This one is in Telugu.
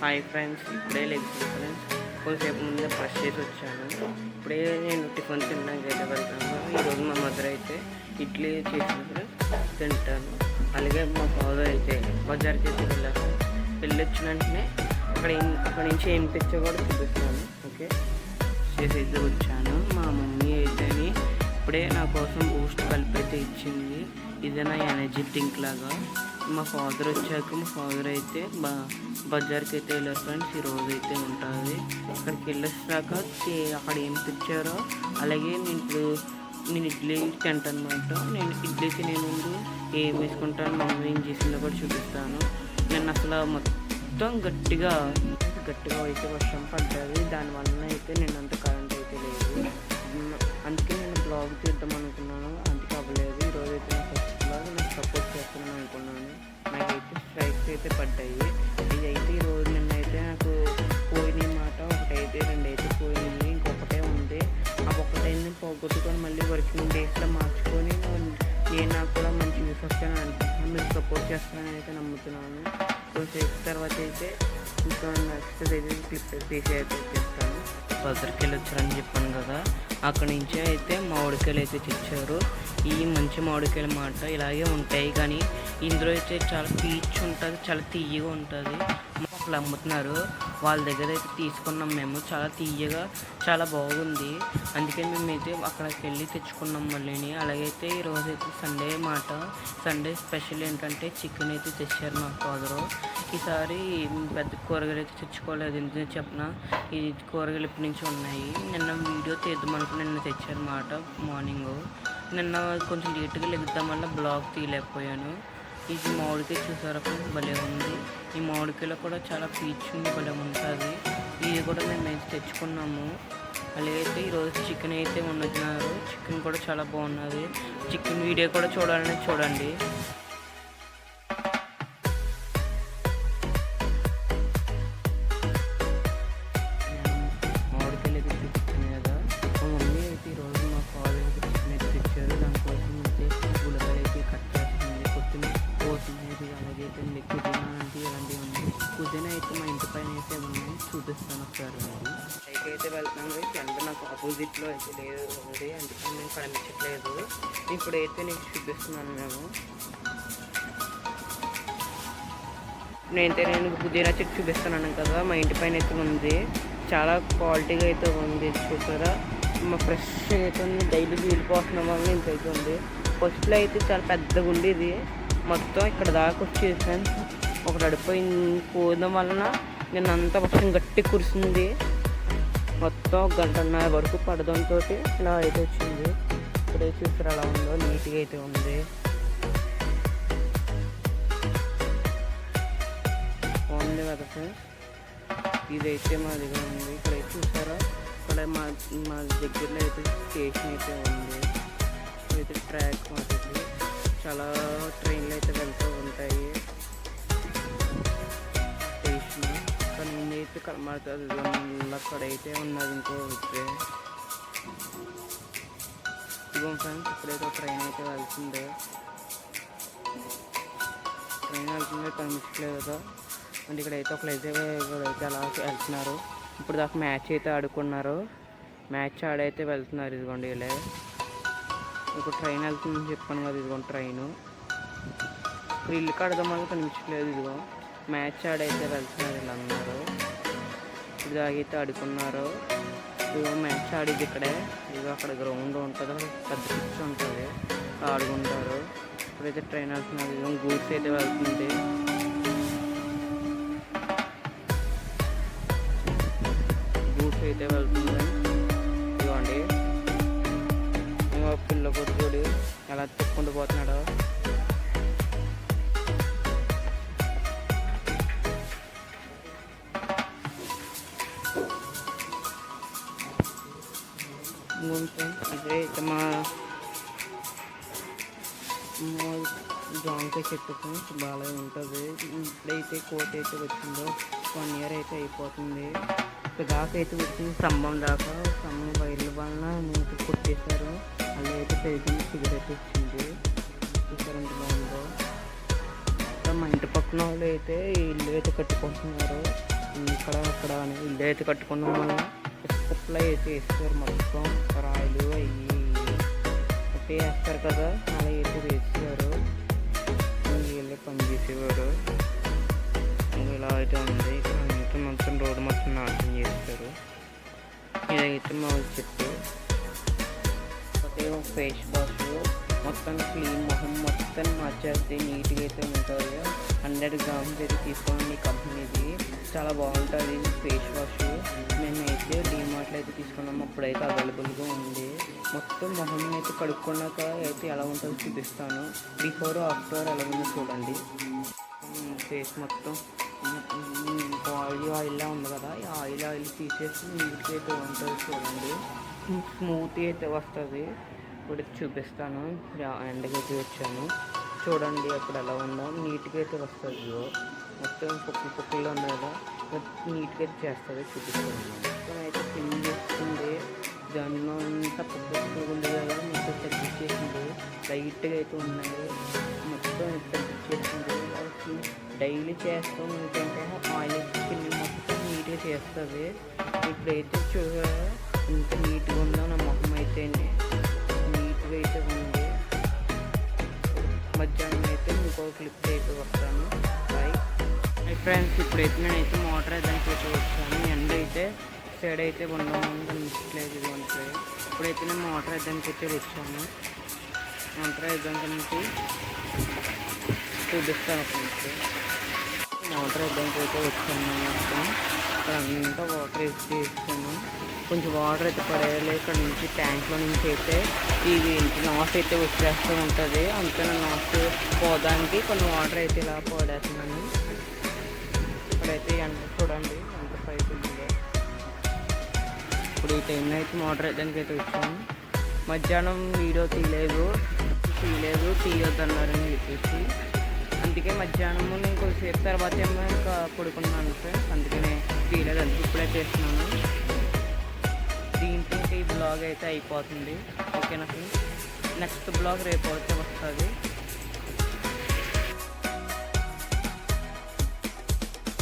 హాయ్ ఫ్రెండ్స్, ఇప్పుడే లెగ్స్ ఫ్రెండ్స్ కొద్దిసేపు ముందే బ్రష్ చేసి వచ్చాను. ఇప్పుడే నేను టిఫిన్ తిన్నాక అయితే వెళ్తాను. ఈరోజు మా మదర్ అయితే ఇడ్లీ చేసినప్పుడు తింటాను. అలాగే మా ఫాదర్ అయితే బజార్కి అయితే వెళ్ళాను. వెళ్ళొచ్చిన వెంటనే అక్కడ నుంచి ఏం తెచ్చో కూడా చూపిస్తాను. ఓకే, చేసి అయితే వచ్చాను. మా మమ్మీ అయితే ఇప్పుడే నా కోసం బూస్ట్ కలిపి అయితే ఇచ్చింది. ఇదే నా ఎనర్జీ డ్రింక్ లాగా. మా ఫాదర్ వచ్చాక మా ఫాదర్ అయితే బజార్కి అయితే వెళ్ళారు ఫ్రెండ్స్. ఈరోజు అయితే ఉంటుంది. అక్కడికి వెళ్ళేసాక అక్కడ ఏం తెచ్చారో అలాగే నేను ఇడ్లీ తింటాను అనమాట. నేను ఇడ్లీ తినే ముందు ఏం వేసుకుంటాను, మమ్మీ ఏం చేసిందో కూడా చూపిస్తాను. నేను అసలు మొత్తం గట్టిగా అయితే వర్షం పడ్డది. దానివల్ల అయితే నేను అంత కరెంట్ అయితే లేదు. అందుకే నేను బ్లాగ్ తీద్దాం అనుకున్నాను, అందుకే అవ్వలేదు. ఈరోజు అయితే నా ఫస్ట్ బ్లాగ్ నాకు సపోర్ట్ చేస్తున్నాను అనుకున్నాను. నాకైతే స్ట్రైక్స్ అయితే పడ్డాయి. ఇదైతే ఈరోజు నిన్నైతే నాకు పోయినాయి మాట. ఒకటైతే రెండైతే పోయింది, ఇంకొకటే ఉంది. ఆ ఒక్కటైతే పోగొట్టుకొని మళ్ళీ వర్కింగ్ డేస్లో మార్చుకొని నేను నాకు కూడా మంచి యూస్ వస్తాను అనుకుంటున్నాను. మీరు సపోర్ట్ చేస్తానని అయితే నమ్ముతున్నాను. కొంచెం తర్వాత అయితే ఇంకా నెక్స్ట్ అయితే క్లిప్ తీసి అయితే చేస్తాను. బజార్కి వెళ్ళి వచ్చారని చెప్పాను కదా, అక్కడి నుంచి అయితే మామిడికాయలు అయితే తెచ్చారు. ఈ మంచి మామిడికాయలు మాట ఇలాగే ఉంటాయి, కానీ ఇందులో అయితే చాలా పీచ్ ఉంటుంది, చాలా తీయగా ఉంటుంది. అక్కడ అమ్ముతున్నారు, వాళ్ళ దగ్గర అయితే తీసుకున్నాం మేము. చాలా తీయగా చాలా బాగుంది. అందుకని మేమైతే అక్కడికి వెళ్ళి తెచ్చుకున్నాం మళ్ళీ. అలాగైతే ఈరోజు అయితే సండే మాట. సండే స్పెషల్ ఏంటంటే చికెన్ అయితే తెచ్చారు మా ఫాదరు. ఈసారి పెద్ద కూరగాయలు అయితే తెచ్చుకోలేదు. ఎందుకంటే చెప్పిన ఈ కూరగాయలు ఇప్పటి నుంచి ఉన్నాయి. నిన్న వీడియో తీద్దామనుకుని నిన్న తెచ్చారు మాట మార్నింగ్. నిన్న కొంచెం లేట్గా లెగుద్దాం వల్ల బ్లాగ్ తీయలేకపోయాను. ఇది మామిడికాయ చూసారా, భలే ఉంది. ఈ మామిడికాయలో కూడా చాలా పీచ్ భలే ఉంటుంది. ఇది కూడా మేము తెచ్చుకున్నాము. అలాగైతే ఈరోజు చికెన్ అయితే వండుతున్నారు. చికెన్ కూడా చాలా బాగున్నది. చికెన్ వీడియో కూడా చూడాలని చూడండి. మామిడికాయలు అయితే చూపించాను కదా, మా మమ్మీ అయితే ఈరోజు మా ఫాదర్ అయితే చికెన్ అయితే తెచ్చారు. దానికోసం అయితే ఉల్లపాయలు అయితే కట్ చేస్తుంది, కొత్తిమీర అలాగైతే పుదీనా అంటే ఇలాంటివి ఉన్నాయి. పుదీనా అయితే మా ఇంటి పైన అయితే ఉన్నాయి, చూపిస్తాను ఒకసారి. పైకి అయితే వెళ్తాను. అంటే నాకు ఆపోజిట్లో అయితే లేదు ఉంది, అందుకని నేను కనిపించట్లేదు. ఇప్పుడైతే నీకు చూపిస్తున్నాను. నేను పుదీనా చెట్టు చూపిస్తున్నాను కదా, మా ఇంటి పైన అయితే ఉంది. చాలా క్వాలిటీగా అయితే ఉంది, చూసారా. మా ఫ్రెష్ అయితే ఉంది. డైలీ వీలిపోతున్న వల్ల ఇంకైతే ఉంది. ఫస్ట్లో అయితే చాలా పెద్దగా ఉండేది, మొత్తం ఇక్కడ దాకా వచ్చేది ఫ్రెండ్స్. ఒకటి పోవడం వలన నేను అంతా వర్షం గట్టి కురిసింది. మొత్తం గంటన్నర వరకు పడడంతో ఇలా అయితే వచ్చింది. ఇప్పుడైతే చూసారు అలా ఉందో, నీట్గా అయితే ఉంది. బాగుంది కదా ఫ్రెండ్స్. ఇదైతే మా దగ్గర ఉంది. ఇక్కడైతే చూసారా, ఇక్కడ మా దగ్గరలో అయితే స్టేషన్ అయితే ఉంది. ఇక్కడైతే ట్రాక్ మాది, చాలా ట్రైన్లు అయితే వెళ్తూ ఉంటాయి స్టేషన్. కానీ నేనైతే కనబడుతుంది అక్కడైతే ఉన్నది ఇంకో ట్రైన్. ఇదిగో ఫ్రెండ్స్, ఇప్పుడైతే ట్రైన్ అయితే వెళ్తుంది. ట్రైన్ వెళ్తుంది కనిపించలేదు కదా. అంటే ఇక్కడైతే ఇక్కడైతే అలా వెళ్తున్నారు. ఇప్పుడు దాకా మ్యాచ్ అయితే ఆడుకున్నారు. మ్యాచ్ ఆడైతే వెళ్తున్నారు. ఇదిగోండి ఇలా ఇంకో ట్రైన్ వెళ్తుందని చెప్పాను కదా, ఇదిగోండి ట్రైను. ఇప్పుడు ఇల్లు కడదాం వల్ల కనిపించలేదు. ఇదిగో మ్యాచ్ ఆడైతే వెళ్తున్నారు వీళ్ళందరూ. ఇప్పుడు దాగైతే ఆడుకున్నారు. ఇదిగో మ్యాచ్ ఆడేది ఇక్కడే. ఇదిగో అక్కడ గ్రౌండ్ ఉంటుంది, అక్కడ పెద్ద పిచ్ ఉంటుంది, ఆడుకుంటారు. ఇప్పుడైతే ట్రైన్ వెళ్తున్నారు. ఇదిగో గూడ్స్ అయితే వెళ్తుంది. గూడ్స్ అయితే వెళ్తుంది. ఇదిగోండి పిల్ల కొడుకుడు ఎలా తిప్పుకుంటూ పోతున్నాడు. ఇదే మా జాంకాయ చెట్టు బాగా ఉంటుంది. ఇప్పుడైతే కోట అయితే వచ్చిందో 1 year అయితే అయిపోతుంది. దాకా అయితే వచ్చింది స్తంభం దాకా. స్తంభం వైర్ల వలన మీకు కొట్టేశారు. అలా అయితే పెరిగింది, సిగరెట్ వచ్చింది. చూసారంటే బాగుందో. మా ఇంటి పక్కన వాళ్ళు అయితే ఇల్లు అయితే కట్టుకుంటున్నారు. ఇక్కడ అక్కడ అని ఇల్లు అయితే కట్టుకున్నాం. మనం కుప్పలు అయితే వేస్తారు మొత్తం రాయలు అవి అయితే వేస్తారు కదా, అలా అయితే వేసేవారు. వీళ్ళే పని చేసేవారు. ఇలా అయితే ఉంది. ఇక్కడ మొత్తం రోడ్డు మొత్తం నాశనం చేస్తారు. ఇదైతే మా చెట్టు. ఫేస్ వాష్ మొత్తం క్లీన్ మొహం మొత్తం మార్చేస్తే నీట్గా అయితే ఉంటుంది. 100 గ్రామ్స్ అయితే తీసుకోండి కంపెనీది, చాలా బాగుంటుంది ఫేస్ వాష్. మేమైతే డీమార్ట్లో అయితే తీసుకున్నాము, అప్పుడైతే అవైలబుల్గా ఉంది. మొత్తం మొహం అయితే కడుక్కున్నాక అయితే ఎలా ఉంటుందో చూపిస్తాను. బిఫోర్ ఆఫ్టర్ ఎలా ఉందో చూడండి. ఫేస్ మొత్తం ఆయిల్ ఉంది కదా, ఈ ఆయిల్ తీసేసి నీట్గా అయితే ఉంటుంది చూడండి. స్మూత్ అయితే వస్తుంది. ఇప్పుడు చూపిస్తాను. ఎండకైతే వచ్చాను చూడండి అప్పుడు ఎలా ఉందో. నీట్గా అయితే వస్తుంది. మొత్తం పుక్కలు ఉన్నాయి కదా, నీట్గా అయితే చేస్తుంది. చూపిస్తాను. మొత్తం అయితే క్లీన్ చేస్తుంది. దానిలో అంతా పుక్కలు ఉంది కదా, మొత్తం తగ్గించేసింది. లైట్గా అయితే ఉన్నాయి, మొత్తం తగ్గించేసింది. డైలీ చేస్తాం. ఎందుకంటే ఆయిల్ స్కిన్ మొత్తం నీట్గా చేస్తుంది. ఇప్పుడైతే ఇంత నీట్గా ఉందో నా మొహం అయితే నీట్గా అయితే ఉంది. మధ్యాహ్నం అయితే ఇంకో క్లిప్ అయితే వస్తాను. Bye friends. ఇప్పుడైతే నేనైతే మోటార్ వేద్దానికి అయితే వచ్చాను. ఎండ అయితే సైడ్ అయితే ఉండమని కనిపించలేదు. ఇప్పుడైతే నేను మోటార్ వేద్దానికి అయితే వచ్చాను. మోటార్ వేద్దానికి చూపిస్తాను. మోటార్ వేద్దానికి అయితే వచ్చాను. మొత్తం ఇక్కడ అంతా వాటర్ వేస్తాను. కొంచెం వాటర్ అయితే పడేయాలి. ఇక్కడ నుంచి ట్యాంక్లో నుంచి అయితే ఇది నాస్ అయితే వచ్చేస్తూ ఉంటుంది. అందుకని నాస్ పోదానికి కొన్ని వాటర్ అయితే ఇలా పడేస్తున్నాను. ఇక్కడైతే ఎండ చూడండి ఎంత పైపు ఉందో. ఇప్పుడు ఈ టైంలో అయితే మోటార్ వేయడానికి అయితే వచ్చాము. మధ్యాహ్నం వీడియో తీయొద్దన్నారని చెప్పేసి, అందుకే మధ్యాహ్నము నేను కొద్దిసేపు తర్వాత ఏమో ఇంకా పడుకున్నాను ఫ్రెండ్స్. అందుకనే తీయలేదు. అందుకే ఇప్పుడే చేస్తున్నాను. దీంతో ఈ బ్లాగ్ అయితే అయిపోతుంది. ఓకేనా ఫ్రెండ్స్. నెక్స్ట్ బ్లాగ్ రేపు అయితే వస్తుంది.